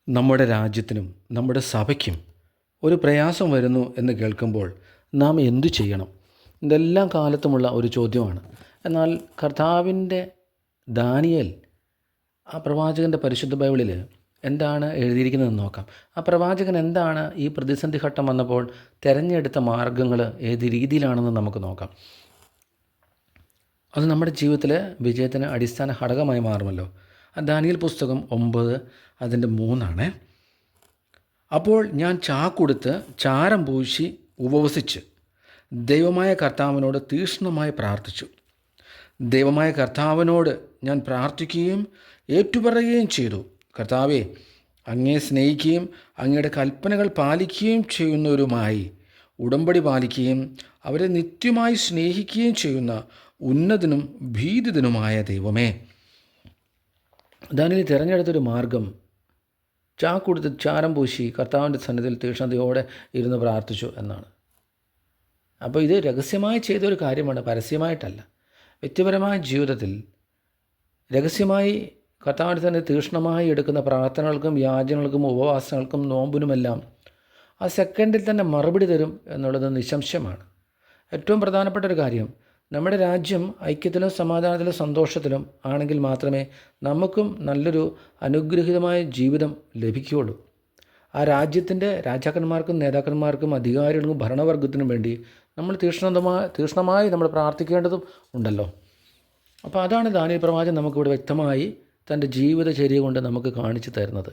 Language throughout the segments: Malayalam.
നമ്മുടെ രാജ്യത്തിനും നമ്മുടെ സഭയ്ക്കും ഒരു പ്രയാസം വരുന്നു എന്ന് കേൾക്കുമ്പോൾ നാം എന്തു ചെയ്യണം? ഇതെല്ലാം കാലത്തുമുള്ള ഒരു ചോദ്യമാണ്. എന്നാൽ കർത്താവിൻ്റെ ദാനിയേൽ ആ പ്രവാചകൻ്റെ പരിശുദ്ധ ബൈബിളിൽ എന്താണ് എഴുതിയിരിക്കുന്നതെന്ന് നോക്കാം. ആ പ്രവാചകൻ എന്താണ് ഈ പ്രതിസന്ധി ഘട്ടം വന്നപ്പോൾ തിരഞ്ഞെടുത്ത മാർഗങ്ങൾ ഏത് രീതിയിലാണെന്ന് നമുക്ക് നോക്കാം. അത് നമ്മുടെ ജീവിതത്തിൽ വിജയത്തിന് അടിസ്ഥാന ഘടകമായി മാറുമല്ലോ. ദാനിയേൽ പുസ്തകം 9 അതിൻ്റെ 3 അപ്പോൾ ഞാൻ ചാക്കുടുത്ത് ചാരം പൂശി ഉപവസിച്ച് ദൈവമായ കർത്താവിനോട് തീക്ഷ്ണമായി പ്രാർത്ഥിച്ചു. ദൈവമായ കർത്താവിനോട് ഞാൻ പ്രാർത്ഥിക്കുകയും ഏറ്റുപറയുകയും ചെയ്തു. കർത്താവേ, അങ്ങയെ സ്നേഹിക്കുകയും അങ്ങയുടെ കൽപ്പനകൾ പാലിക്കുകയും ചെയ്യുന്നവരുമായി ഉടമ്പടി പാലിക്കുകയും അവരെ നിത്യമായി സ്നേഹിക്കുകയും ചെയ്യുന്ന ഉന്നതനും ഭീതിതനുമായ ദൈവമേ. ദാനിയേൽ തിരഞ്ഞെടുത്തൊരു മാർഗം ചാക്കുടുത്ത് ചാരം പൂശി കർത്താവിൻ്റെ സന്നിധിയിൽ തീക്ഷ്ണതയോടെ ഇരുന്ന് പ്രാർത്ഥിച്ചു എന്നാണ്. അപ്പോൾ ഇത് രഹസ്യമായി ചെയ്തൊരു കാര്യമാണ്, പരസ്യമായിട്ടല്ല. വ്യക്തിപരമായ ജീവിതത്തിൽ രഹസ്യമായി കർത്താവിൻ്റെ തന്നെ തീക്ഷ്ണമായി എടുക്കുന്ന പ്രാർത്ഥനകൾക്കും യാചനകൾക്കും ഉപവാസങ്ങൾക്കും നോമ്പിനുമെല്ലാം ആ സെക്കൻഡിൽ തന്നെ മറുപടി തരും എന്നുള്ളത് നിസ്സംശയമാണ്. ഏറ്റവും പ്രധാനപ്പെട്ട ഒരു കാര്യം, നമ്മുടെ രാജ്യം ഐക്യത്തിലും സമാധാനത്തിലും സന്തോഷത്തിലും ആണെങ്കിൽ മാത്രമേ നമുക്കും നല്ലൊരു അനുഗ്രഹീതമായ ജീവിതം ലഭിക്കുകയുള്ളൂ. ആ രാജ്യത്തിൻ്റെ രാജാക്കന്മാർക്കും നേതാക്കന്മാർക്കും അധികാരികൾക്കും ഭരണവർഗത്തിനും വേണ്ടി നമ്മൾ തീക്ഷ്ണമായി നമ്മൾ പ്രാർത്ഥിക്കേണ്ടതും ഉണ്ടല്ലോ. അപ്പോൾ അതാണ് ദാനിയേൽ പ്രവാചകൻ നമുക്കിവിടെ വ്യക്തമായി തൻ്റെ ജീവിതചര്യ കൊണ്ട് നമുക്ക് കാണിച്ചു തരുന്നത്.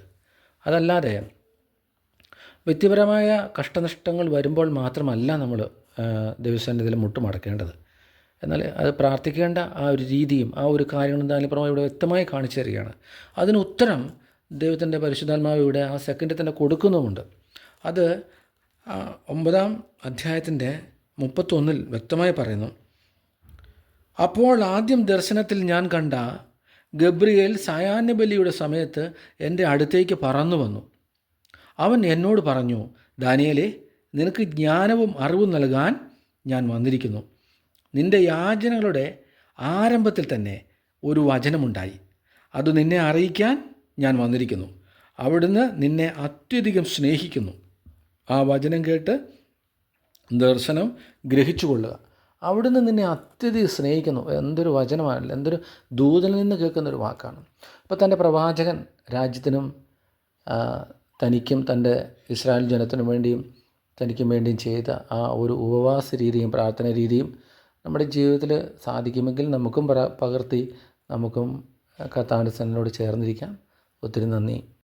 അതല്ലാതെ വ്യക്തിപരമായ കഷ്ടനഷ്ടങ്ങൾ വരുമ്പോൾ മാത്രമല്ല നമ്മൾ ദൈവസന്നിധിയിൽ മുട്ടുമടക്കേണ്ടത്. എന്നാൽ അത് പ്രാർത്ഥിക്കേണ്ട ആ ഒരു രീതിയും ആ ഒരു കാര്യങ്ങളും ദാനിയേൽ പ്രവാചകൻ ഇവിടെ വ്യക്തമായി കാണിച്ചു തരികയാണ്. അതിന് ഉത്തരം ദൈവത്തിൻ്റെ പരിശുദ്ധാത്മാവ് ഇവിടെ ആ സെക്കൻഡിൽ തന്നെ കൊടുക്കുന്നുമുണ്ട്. അത് 9-ാം അധ്യായത്തിൻ്റെ 31 വ്യക്തമായി പറയുന്നു. അപ്പോൾ ആദ്യം ദർശനത്തിൽ ഞാൻ കണ്ട ഗബ്രിയേൽ സായാഹ്നബലിയുടെ സമയത്ത് എൻ്റെ അടുത്തേക്ക് പറന്നു വന്നു. അവൻ എന്നോട് പറഞ്ഞു, ദാനിയേലേ, നിനക്ക് ജ്ഞാനവും അറിവും നൽകാൻ ഞാൻ വന്നിരിക്കുന്നു. നിൻ്റെ യാചനകളുടെ ആരംഭത്തിൽ തന്നെ ഒരു വചനമുണ്ടായി. അത് നിന്നെ അറിയിക്കാൻ ഞാൻ വന്നിരിക്കുന്നു. അവിടുന്ന് നിന്നെ അത്യധികം സ്നേഹിക്കുന്നു. ആ വചനം കേട്ട് ദർശനം ഗ്രഹിച്ചു കൊള്ളുക. അവിടുന്ന് നിന്നെ അത്യധികം സ്നേഹിക്കുന്നു. എന്തൊരു വചനമാണ്, എന്തൊരു ദൂതനിൽ നിന്ന് കേൾക്കുന്നൊരു വാക്കാണ്. അപ്പോൾ തൻ്റെ പ്രവാചകൻ രാജ്യത്തിനും തനിക്കും തൻ്റെ ഇസ്രായേൽ ജനത്തിനും വേണ്ടിയും തനിക്കും വേണ്ടിയും ചെയ്ത ആ ഒരു ഉപവാസ രീതിയും പ്രാർത്ഥന രീതിയും നമ്മുടെ ജീവിതത്തിൽ സാധിക്കുമെങ്കിൽ നമുക്കും പകർത്തി നമുക്കും കർത്താവിൻ്റെ സന്നിധിയോട് ചേർന്നിരിക്കാം. ഒത്തിരി നന്ദി.